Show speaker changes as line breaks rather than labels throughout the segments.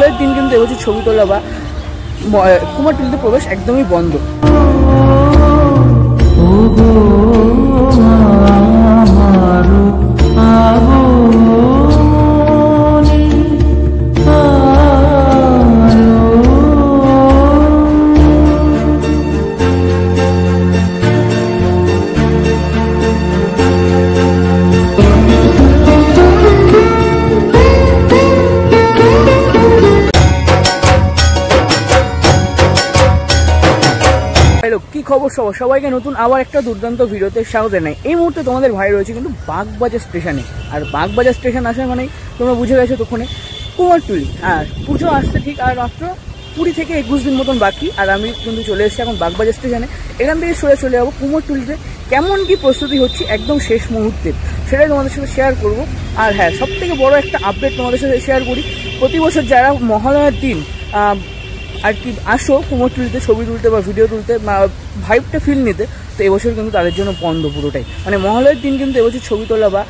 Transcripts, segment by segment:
মহালয়ের দিন কিন্তু এবছর ছবি তোলা বা কুমারটুলিতে প্রবেশ একদমই বন্ধ। কি খবর সবাইকে নতুন আবার একটা দুর্দান্ত ভিডিওতে স্বাগত জানাই। এই মুহূর্তে তোমাদের ভাই রয়েছে কিন্তু বাগবাজার স্টেশনে, আর বাগবাজার স্টেশন আসা মানে তোমরা বুঝে গেছো তখনই কুমারটুলি। আর পুজো আসতে ঠিক আর মাত্র 20 থেকে 21 দিন মতন বাকি, আর আমি কিন্তু চলে এসেছি এখন বাগবাজার স্টেশনে। এখান থেকে চলে যাবো কুমারটুলিতে কেমন কি প্রস্তুতি হচ্ছে একদম শেষ মুহূর্তে, সেটাই তোমাদের সাথে শেয়ার করব। আর হ্যাঁ, সব থেকে বড় একটা আপডেট তোমাদের সাথে শেয়ার করি। প্রতি বছর যারা মহালয়ার দিন আর কি আসো কুমারটুলিতে ছবি তুলতে বা ভিডিও তুলতে ভাইবটা ফিল নিতে, তো এবছর কিন্তু তাদের জন্য বন্ধ পুরোটাই। মানে মহালয়ার দিন কিন্তু এবছর ছবি তোলা বা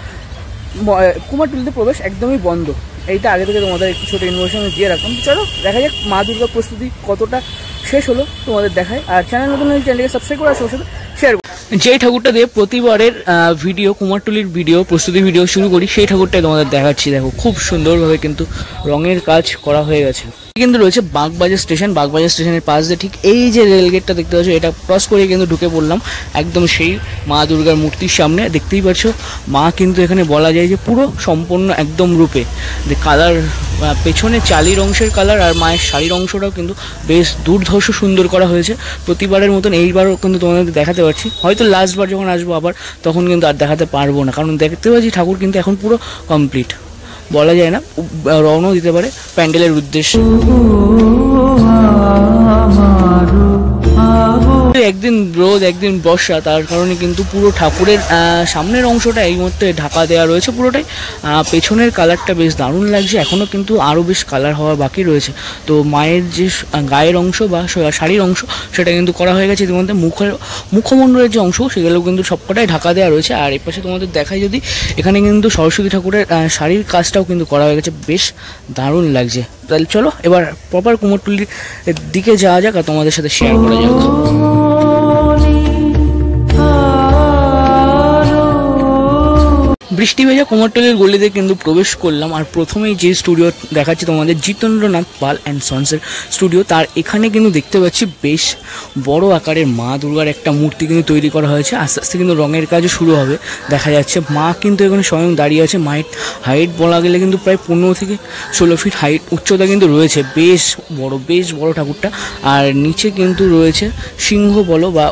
কুমারটুলিতে প্রবেশ একদমই বন্ধ। এইটা আগে থেকে তোমাদের একটু ছোটো ইনফরমেশন দিয়ে রাখলাম। চলো দেখা যাক মা দুর্গা প্রস্তুতি কতটা শেষ হলো তোমাদের দেখায়। আর চ্যানেল নতুন হলে চ্যানেলকে সাবস্ক্রাইব করে সবার সাথে শেয়ার করো। যেই ঠাকুরটা দিয়ে প্রতিবারের ভিডিও কুমারটুলির ভিডিও প্রস্তুতি ভিডিও শুরু করি, সেই ঠাকুরটাই তোমাদের দেখাচ্ছি। দেখো খুব সুন্দরভাবে কিন্তু রঙের কাজ করা হয়ে গেছে। কিন্তু রয়েছে বাগবাজার স্টেশন। বাগবাজার স্টেশনের পাশ দিয়ে ঠিক এই যে রেলগেটটা দেখতে পাচ্ছ, এটা ক্রস করে কিন্তু ঢুকে পড়লাম একদম সেই মা দুর্গার মূর্তির সামনে। দেখতেই পাচ্ছ মা কিন্তু এখানে বলা যায় যে পুরো সম্পূর্ণ একদম রূপে যে কালার, পেছনে চালির অংশের কালার আর মায়ের শাড়ির অংশটাও কিন্তু বেশ দুর্ধর্ষ সুন্দর করা হয়েছে। প্রতিবারের মতন এইবারও কিন্তু তোমাদের দেখাতে পারছি। হয়তো লাস্টবার যখন আসবো আবার তখন কিন্তু আর দেখাতে পারবো না, কারণ দেখতে পাচ্ছি ঠাকুর কিন্তু এখন পুরো কমপ্লিট। বলা যায় না, রওনাও দিতে পারে প্যান্ডেলের উদ্দেশ্যে। একদিন রোদ একদিন বর্ষা, তার কারণে কিন্তু পুরো ঠাকুরের সামনের অংশটা এই মুহূর্তে ঢাকা দেওয়া রয়েছে পুরোটাই। পেছনের কালারটা বেশ দারুণ লাগছে, এখনও কিন্তু আরও বেশ কালার হওয়া বাকি রয়েছে। তো মায়ের যে গায়ের অংশ বা শাড়ির অংশ সেটা কিন্তু করা হয়ে গেছে ইতিমধ্যে। মুখমণ্ডলের যে অংশ সেগুলো কিন্তু সবকটাই ঢাকা দেওয়া রয়েছে। আর এর পাশে তোমাদের দেখাই যদি, এখানে কিন্তু সরস্বতী ঠাকুরের শাড়ির কাজটাও কিন্তু করা হয়ে গেছে, বেশ দারুণ লাগছে। তাহলে চলো এবার প্রপার কুমারটুলির দিকে যাওয়া যাক আর তোমাদের সাথে শেয়ার করা যাক। বৃষ্টি ভেজা কুমারটুলির গলিতে কিন্তু প্রবেশ করলাম। আর প্রথমেই যে স্টুডিও দেখাচ্ছি তোমাদের, জিতেন্দ্রনাথ পাল অ্যান্ড সন্সের স্টুডিও, তার এখানে কিন্তু দেখতে পাচ্ছি বেশ বড় আকারের মা দুর্গার একটা মূর্তি কিন্তু তৈরি করা হয়েছে। আস্তে আস্তে কিন্তু রঙের কাজও শুরু হবে। দেখা যাচ্ছে মা কিন্তু এখানে স্বয়ং দাঁড়িয়ে আছে। মায়ের হাইট বলা গেলে কিন্তু প্রায় 15 থেকে 16 ফিট হাইট উচ্চতা কিন্তু রয়েছে, বেশ বড় ঠাকুরটা। আর নিচে কিন্তু রয়েছে সিংহ বলো বা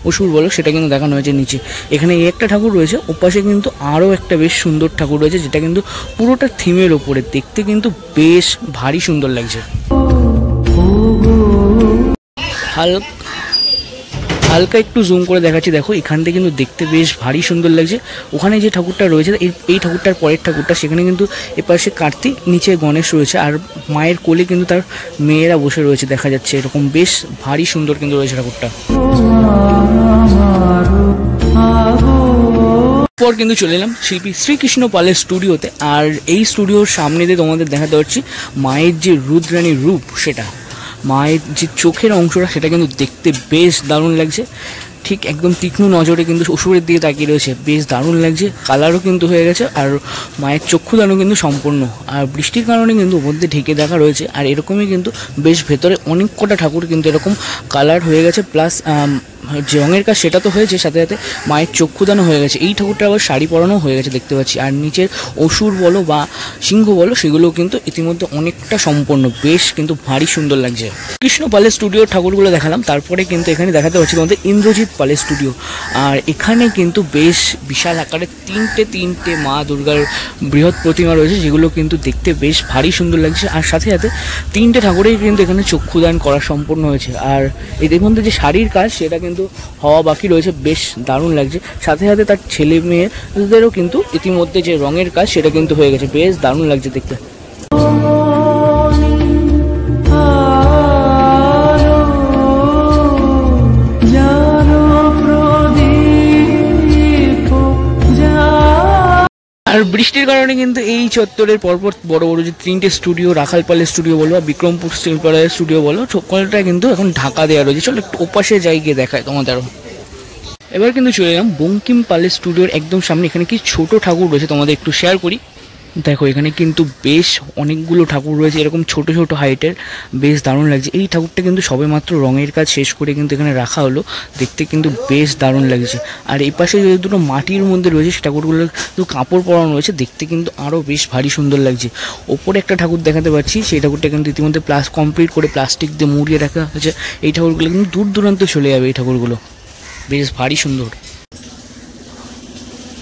অসুর বলো, সেটা কিন্তু দেখানো হয়েছে নিচে। এখানে একটা ঠাকুর রয়েছে, ওপাশে কিন্তু আরও একটা বেশ সুন্দর ঠাকুর রয়েছে, যেটা কিন্তু পুরোটা থিমের ওপরে, দেখতে কিন্তু বেশ ভারী সুন্দর লাগছে। হালকা একটু জুম করে দেখাচ্ছি, দেখো এখান থেকে কিন্তু দেখতে বেশ ভারী সুন্দর লাগছে। ওখানে যে ঠাকুরটা রয়েছে এই ঠাকুরটার পরের ঠাকুরটা, সেখানে কিন্তু এপাশে কার্তিক, নিচে গণেশ রয়েছে, আর মায়ের কোলে কিন্তু তার মেয়েরা বসে রয়েছে দেখা যাচ্ছে। এরকম বেশ ভারী সুন্দর কিন্তু রয়েছে ঠাকুরটা। পর কিন্তু চলে এলাম শিল্পী শ্রীকৃষ্ণ পালের স্টুডিওতে। আর এই স্টুডিওর সামনে দিয়ে তোমাদের দেখাতে পারছি মায়ের যে রুদ্রাণীর রূপ, সেটা মায়ের যে চোখের অংশটা সেটা কিন্তু দেখতে বেশ দারুণ লাগছে। ঠিক একদম তীক্ষ্ণ নজরে কিন্তু অসুরের দিকে তাকিয়ে রয়েছে, বেশ দারুণ লাগছে। কালারও কিন্তু হয়ে গেছে, আর মায়ের চক্ষুদানও কিন্তু সম্পূর্ণ। আর বৃষ্টির কারণে কিন্তু মধ্যে ঢেকে দেখা রয়েছে। আর এরকমই কিন্তু বেশ ভেতরে অনেক কটা ঠাকুর কিন্তু এরকম কালার হয়ে গেছে, প্লাস যে রঙের কাজ সেটা তো হয়েছে, সাথে সাথে মায়ের চক্ষুদানও হয়ে গেছে। এই ঠাকুরটা আবার শাড়ি পরানো হয়ে গেছে দেখতে পাচ্ছি। আর নিচের অসুর বলো বা সিংহ বলো, সেগুলোও কিন্তু ইতিমধ্যে অনেকটা সম্পন্ন, বেশ কিন্তু ভারী সুন্দর লাগছে। কৃষ্ণ পালের স্টুডিওর ঠাকুরগুলো দেখালাম, তারপরে কিন্তু এখানে দেখাতে পাচ্ছি তোমাদের ইন্দ্রজিৎ পালের স্টুডিও। আর এখানে কিন্তু বেশ বিশাল আকারে তিনটে মা দুর্গার বৃহৎ প্রতিমা রয়েছে, যেগুলো কিন্তু দেখতে বেশ ভারী সুন্দর লাগছে। আর সাথে সাথে 3টে ঠাকুরেই কিন্তু এখানে চক্ষুদান করা সম্পূর্ণ হয়েছে। আর এদের মধ্যে যে শাড়ির কাজ সেটা কিন্তু হওয়া বাকি রয়েছে, বেশ দারুণ লাগছে। সাথে সাথে তার ছেলে মেয়েদেরও কিন্তু ইতিমধ্যে যে রঙের কাজ সেটা কিন্তু হয়ে গেছে, বেশ দারুণ লাগছে দেখতে। আর বৃষ্টির কারণে কিন্তু এই চত্বরের পরপর বড় বড় যে 3টে স্টুডিও, রাখালপালের স্টুডিও বলো বা বিক্রমপুর শিল্পালয়ের স্টুডিও বলো, সকলটা কিন্তু এখন ঢাকা দেওয়া রয়েছে। চলো একটু ওপাশে যাই গিয়ে দেখায় তোমাদেরও। এবার কিন্তু চলে এলাম বঙ্কিম পালের স্টুডিওর একদম সামনে। এখানে কি ছোট ঠাকুর রয়েছে তোমাদের একটু শেয়ার করি। দেখো এখানে কিন্তু বেশ অনেকগুলো ঠাকুর রয়েছে এরকম ছোট ছোট হাইটের, বেশ দারুণ লাগছে। এই ঠাকুরটা কিন্তু সবেমাত্র রঙের কাজ শেষ করে কিন্তু এখানে রাখা হলো, দেখতে কিন্তু বেশ দারুণ লাগছে। আর এই পাশে যে দুটো মাটির মধ্যে রয়েছে সে ঠাকুরগুলো শুধু কাপড় পরানো রয়েছে, দেখতে কিন্তু আরও বেশ ভারী সুন্দর লাগছে। ওপরে একটা ঠাকুর দেখাতে পাচ্ছি, সেই ঠাকুরটা কিন্তু ইতিমধ্যে কমপ্লিট করে প্লাস্টিক দিয়ে মুড়িয়ে রাখা হয়েছে। এই ঠাকুরগুলো কিন্তু দূর দূরান্ত চলে যাবে, এই ঠাকুরগুলো বেশ ভারী সুন্দর।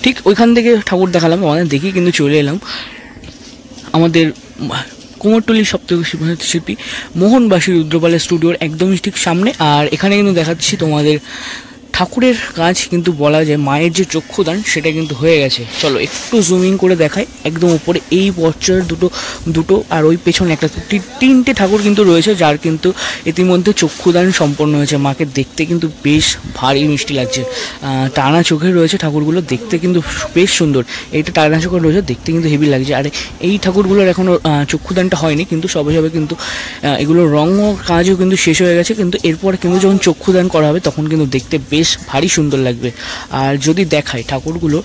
ঠিক ওইখান থেকে ঠাকুর দেখালাম আমাদের, দেখি কিন্তু চলে এলাম আমাদের কুমোরটুলির সপ্তশিল্পী শিল্পী মোহনবাসী রুদ্রপালের স্টুডিওর একদমই ঠিক সামনে। আর এখানে কিন্তু দেখাচ্ছি তোমাদের ঠাকুরের কাজ কিন্তু বলা যায় মায়ের যে চক্ষুদান সেটা কিন্তু হয়ে গেছে। চলো একটু জুমিং করে দেখাই। একদম উপরে এই বছর দুটো আর ওই পেছনে একটা 3টে ঠাকুর কিন্তু রয়েছে যার কিন্তু ইতিমধ্যে চক্ষুদান সম্পন্ন হয়েছে। মাকে দেখতে কিন্তু বেশ ভারী মিষ্টি লাগছে, টানা চোখে রয়েছে ঠাকুরগুলো, দেখতে কিন্তু বেশ সুন্দর। এইটা টানা চোখে রয়েছে, দেখতে কিন্তু হেভি লাগছে। আর এই ঠাকুরগুলোর এখনও চক্ষুদানটা হয়নি, কিন্তু সবে কিন্তু এগুলোর রঙ কাজও কিন্তু শেষ হয়ে গেছে। কিন্তু এরপর কিন্তু যখন চক্ষুদান করা হবে তখন কিন্তু দেখতে বেশ ভারী সুন্দর লাগবে। আর যদি দেখায় টোটাল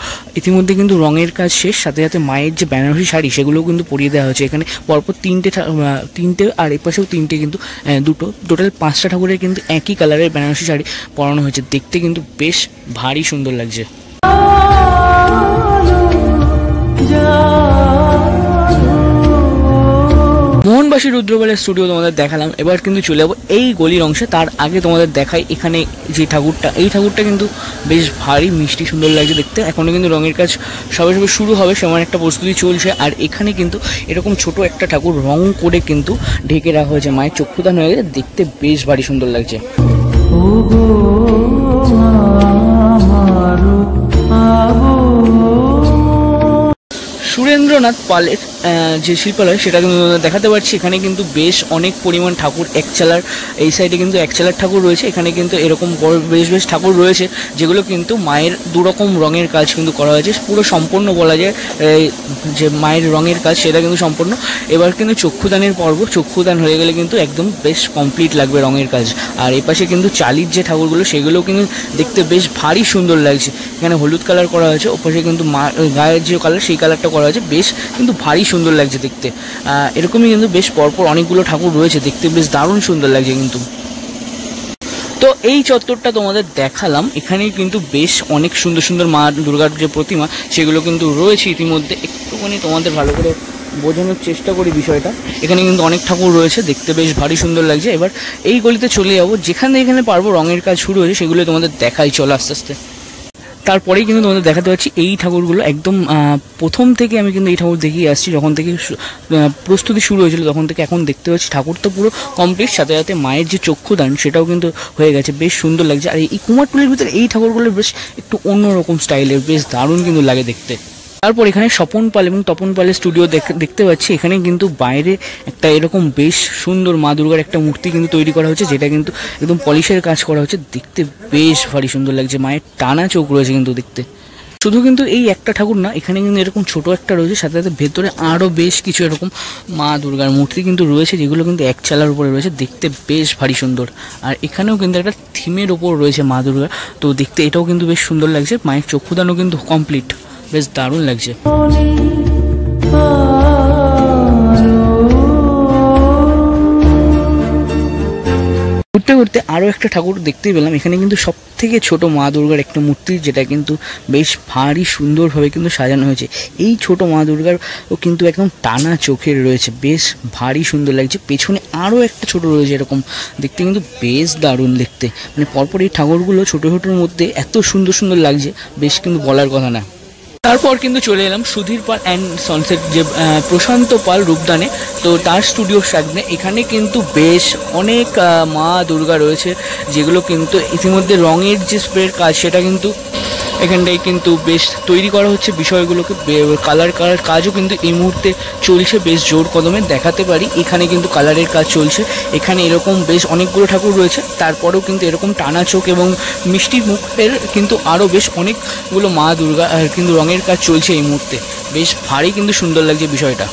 ইতিমধ্যে কিন্তু রঙের কাজ শেষ, সাথে সাথে মায়ের যে বেনারসি শাড়ি সেগুলোও কিন্তু পরিয়ে দেওয়া হয়েছে। এখানে পরপর 3টে আর এই পাশেও 3টে, কিন্তু টোটাল 5টা ঠাকুরের কিন্তু একই কালারের বেনারসি শাড়ি পরানো হয়েছে, দেখতে কিন্তু বেশ ভারী সুন্দর লাগছে। মোহনবাসী রুদ্রপালের স্টুডিও তোমাদের দেখালাম। এবার কিন্তু চলে যাবো এই গলির অংশে। তার আগে তোমাদের দেখাই এখানে যে ঠাকুরটা, এই ঠাকুরটা কিন্তু বেশ ভারী মিষ্টি সুন্দর লাগছে দেখতে। এখনও কিন্তু রঙের কাজ সবে শুরু হবে, সেমন একটা প্রস্তুতি চলছে। আর এখানে কিন্তু এরকম ছোট একটা ঠাকুর রং করে কিন্তু ঢেকে রাখা হয়েছে, মায়ের চক্ষুদান হয়ে গেছে, দেখতে বেশ ভারী সুন্দর লাগছে। সুরেন্দ্রনাথ পালের যে শিল্পালয় সেটা কিন্তু দেখাতে পারছি। এখানে কিন্তু বেশ অনেক পরিমাণ ঠাকুর, একচালার এই সাইডে কিন্তু একচালার ঠাকুর রয়েছে। এখানে কিন্তু এরকম বেশ ঠাকুর রয়েছে যেগুলো কিন্তু মায়ের দুরকম রঙের কাজ কিন্তু করা হয়েছে, পুরো সম্পূর্ণ বলা যায় যে মায়ের রঙের কাজ সেটা কিন্তু সম্পূর্ণ। এবার কিন্তু চক্ষুদানের পর্ব, চক্ষুদান হয়ে গেলে কিন্তু একদম বেশ কমপ্লিট লাগবে রঙের কাজ। আর এপাশে কিন্তু চালির যে ঠাকুরগুলো সেগুলোও কিন্তু দেখতে বেশ ভারী সুন্দর লাগছে। এখানে হলুদ কালার করা হয়েছে, ওপাশে কিন্তু গায়ের যে কালার সেই কালারটা করা হয়েছে, বেশ কিন্তু ভারী সুন্দর লাগছে দেখতে। এরকমই কিন্তু বেশ পরপর অনেকগুলো ঠাকুর রয়েছে, দেখতে বেশ দারুণ সুন্দর লাগছে কিন্তু। তো এই চত্বরটা তোমাদের দেখালাম, এখানেই কিন্তু বেশ অনেক সুন্দর সুন্দর মা দুর্গার যে প্রতিমা সেগুলো কিন্তু রয়েছে ইতিমধ্যে। একটুখানি তোমাদের ভালো করে বোঝানোর চেষ্টা করি বিষয়টা। এখানে কিন্তু অনেক ঠাকুর রয়েছে, দেখতে বেশ ভারী সুন্দর লাগছে। এবার এই গলিতে চলে যাবো, যেখানে পারবো রঙের কাজ শুরু হয়েছে সেগুলো তোমাদের দেখাই চলো আস্তে আস্তে। তারপরেই কিন্তু তোমাদের দেখাতে পাচ্ছি এই ঠাকুরগুলো একদম প্রথম থেকে আমি কিন্তু এই ঠাকুর দেখিয়ে আসছি, যখন থেকে প্রস্তুতি শুরু হয়েছিল তখন থেকে এখন দেখতে পাচ্ছি ঠাকুর তো পুরো কমপ্লিট, সাথে সাথে মায়ের যে চক্ষুদান সেটাও কিন্তু হয়ে গেছে, বেশ সুন্দর লাগছে। আর এই কুমারটুলির ভিতরে এই ঠাকুরগুলো বেশ একটু অন্যরকম স্টাইলের, বেশ দারুণ কিন্তু লাগে দেখতে। তারপর এখানে স্বপন পাল এবং তপন পালের স্টুডিও দেখতে পাচ্ছি। এখানে কিন্তু বাইরে একটা এরকম বেশ সুন্দর মা দুর্গার একটা মূর্তি কিন্তু তৈরি করা হচ্ছে, যেটা কিন্তু একদম পলিশের কাজ করা হচ্ছে, দেখতে বেশ ভারী সুন্দর লাগছে। মায়ের টানা চোখ রয়েছে কিন্তু দেখতে। শুধু কিন্তু এই একটা ঠাকুর না, এখানে কিন্তু এরকম ছোট একটা রয়েছে, সাথে সাথে ভেতরে আরও বেশ কিছু এরকম মা দুর্গার মূর্তি কিন্তু রয়েছে, যেগুলো কিন্তু এক চালার উপরে রয়েছে, দেখতে বেশ ভারী সুন্দর। আর এখানেও কিন্তু একটা থিমের ওপর রয়েছে মা দুর্গা, তো দেখতে এটাও কিন্তু বেশ সুন্দর লাগছে। মায়ের চক্ষুদানও কিন্তু কমপ্লিট, বেশ দারুণ লাগছে। ঘুরতে ঘুরতে আরও একটা ঠাকুর দেখতে পেলাম। এখানে কিন্তু সব থেকে ছোট মা দুর্গার একটা মূর্তি, যেটা কিন্তু বেশ ভারী সুন্দরভাবে কিন্তু সাজানো হয়েছে। এই ছোট মা দুর্গার কিন্তু একদম টানা চোখের রয়েছে, বেশ ভারী সুন্দর লাগছে। পেছনে আরও একটা ছোট রয়েছে এরকম, দেখতে কিন্তু বেশ দারুণ দেখতে। মানে পরপর এই ঠাকুরগুলো ছোটো ছোটোর মধ্যে এত সুন্দর সুন্দর লাগছে, বেশ কিন্তু বলার কথা না। তারপর কিন্তু চলে এলাম সুধীর পাল অ্যান্ড সনসেট যে প্রশান্ত পাল রূপদানে, তো তার স্টুডিওর সামনে। এখানে কিন্তু বেশ অনেক মা দুর্গা রয়েছে, যেগুলো কিন্তু ইতিমধ্যে রঙের যে স্প্রের কাজ সেটা কিন্তু এখানটায় কিন্তু বেশ তৈরি করা হচ্ছে বিষয়গুলোকে, কালার কাজও কিন্তু এই মুহূর্তে চলছে বেশ জোর কদমে। দেখাতে পারি এখানে কিন্তু কালারের কাজ চলছে। এখানে এরকম বেশ অনেকগুলো ঠাকুর রয়েছে, তারপরেও কিন্তু এরকম টানা চোখ এবং মিষ্টির মুখের কিন্তু আরও বেশ অনেকগুলো মা দুর্গা কিন্তু রঙের কাজ চলছে এই মুহূর্তে। বেশ ভারী কিন্তু সুন্দর লাগছে বিষয়টা।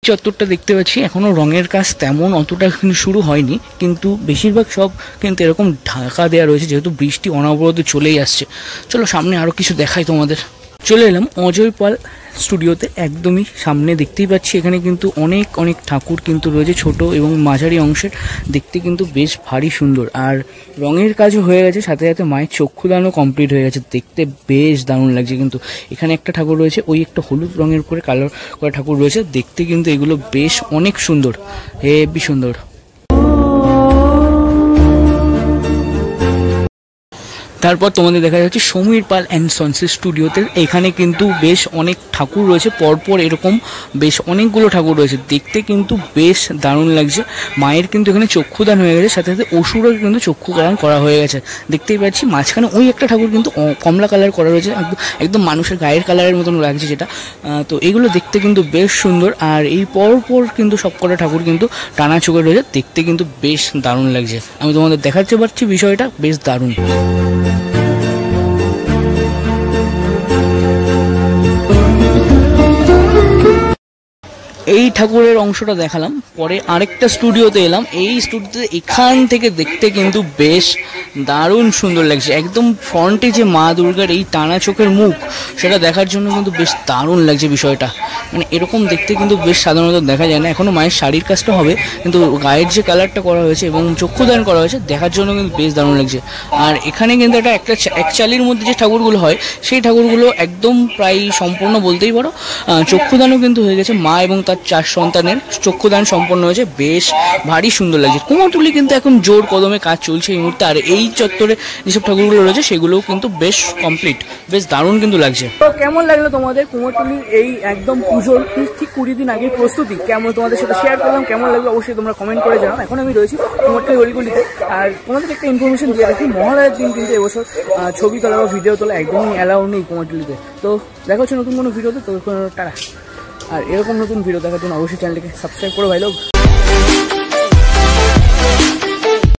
চত্বরটা দেখতে পাচ্ছি এখনো রঙের কাজ তেমন অতটা কিন্তু শুরু হয়নি, কিন্তু বেশিরভাগ সব কিন্তু এরকম ঢাকা দেওয়া রয়েছে, যেহেতু বৃষ্টি অনবরত চলেই আসছে। চলো সামনে আরও কিছু দেখাই তোমাদের। চলে এলাম অজয় পাল স্টুডিওতে, একদমই সামনে দেখতেই পাচ্ছি এখানে কিন্তু অনেক অনেক ঠাকুর কিন্তু রয়েছে, ছোট এবং মাঝারি অংশের, দেখতে কিন্তু বেশ ভারী সুন্দর। আর রঙের কাজও হয়ে গেছে, সাথে সাথে মায়ের চক্ষুদানও কমপ্লিট হয়ে গেছে, দেখতে বেশ দারুণ লাগছে। কিন্তু এখানে একটা ঠাকুর রয়েছে, ওই একটা হলুদ রঙের উপরে কালার করা ঠাকুর রয়েছে, দেখতে কিন্তু এগুলো বেশ অনেক সুন্দর, হেবি সুন্দর। তারপর তোমাদের দেখা যাচ্ছে সমীর পাল অ্যান্ড সন্সের স্টুডিওতে, এখানে কিন্তু বেশ অনেক ঠাকুর রয়েছে, পরপর এরকম বেশ অনেকগুলো ঠাকুর রয়েছে, দেখতে কিন্তু বেশ দারুণ লাগছে। মায়ের কিন্তু এখানে চক্ষুদান হয়ে গেছে, সাথে সাথে অসুরও কিন্তু চক্ষুদান করা হয়ে গেছে, দেখতেই পাচ্ছি। মাঝখানে ওই একটা ঠাকুর কিন্তু কমলা কালার করা রয়েছে, একদম মানুষের গায়ের কালারের মতন লাগছে যেটা। তো এগুলো দেখতে কিন্তু বেশ সুন্দর। আর এই পরপর কিন্তু সবকটা ঠাকুর কিন্তু টানা চোখে রয়েছে, দেখতে কিন্তু বেশ দারুণ লাগছে। আমি তোমাদের দেখাতে পারছি বিষয়টা বেশ দারুণ। এই ঠাকুরের অংশটা দেখালাম, পরে আরেকটা স্টুডিওতে এলাম। এই স্টুডিওতে এখান থেকে দেখতে কিন্তু বেশ দারুণ সুন্দর লাগছে, একদম ফ্রন্টে যে মা দুর্গার এই টানা চোখের মুখ, সেটা দেখার জন্য কিন্তু বেশ দারুণ লাগছে বিষয়টা। মানে এরকম দেখতে কিন্তু বেশ সাধারণত দেখা যায় না। এখনও মায়ের শাড়ির কাজটা হবে, কিন্তু গায়ের যে কালারটা করা হয়েছে এবং চক্ষুদান করা হয়েছে, দেখার জন্য কিন্তু বেশ দারুণ লাগছে। আর এখানে কিন্তু এক চালির মধ্যে যে ঠাকুরগুলো হয়, সেই ঠাকুরগুলো একদম প্রায় সম্পূর্ণ বলতেই পারো। চক্ষুদানও কিন্তু হয়ে গেছে, মা এবং তার 4 সন্তানের চক্ষুদান সম্পন্ন হয়েছে, বেশ ভারী সুন্দর লাগছে। কুমোরটুলি কিন্তু এখন জোর কদমে কাজ চলছে এই মুহূর্তে। আর এই চত্বরে যেসব ঠাকুরগুলো রয়েছে সেগুলোও কিন্তু বেশ কমপ্লিট, বেশ দারুণ কিন্তু লাগছে। তো কেমন লাগলো তোমাদের কুমোরটুলির এই একদম পুজোর ঠিক 20 দিন আগের প্রস্তুতি? কেমন তোমাদের সাথে শেয়ার করলাম, কেমন লাগলো অবশ্যই তোমরা কমেন্ট করে জানাও। এখন আমি রয়েছি কুমোরটুলি গলিগলিতে। আর তোমাদের একটা ইনফরমেশন দিয়ে রাখি, মহালয়ার দিন কিন্তু এবছর ছবি তোলা বা ভিডিও তোলা একদমই অ্যালাউ নেই কুমোরটুলিতে। তো দেখা হচ্ছে নতুন কোনো ভিডিওতে, তো টাটা। আর এরকম নতুন ভিডিও দেখার জন্য অবশ্যই চ্যানেলটিকে সাবস্ক্রাইব করো ভাই লোক।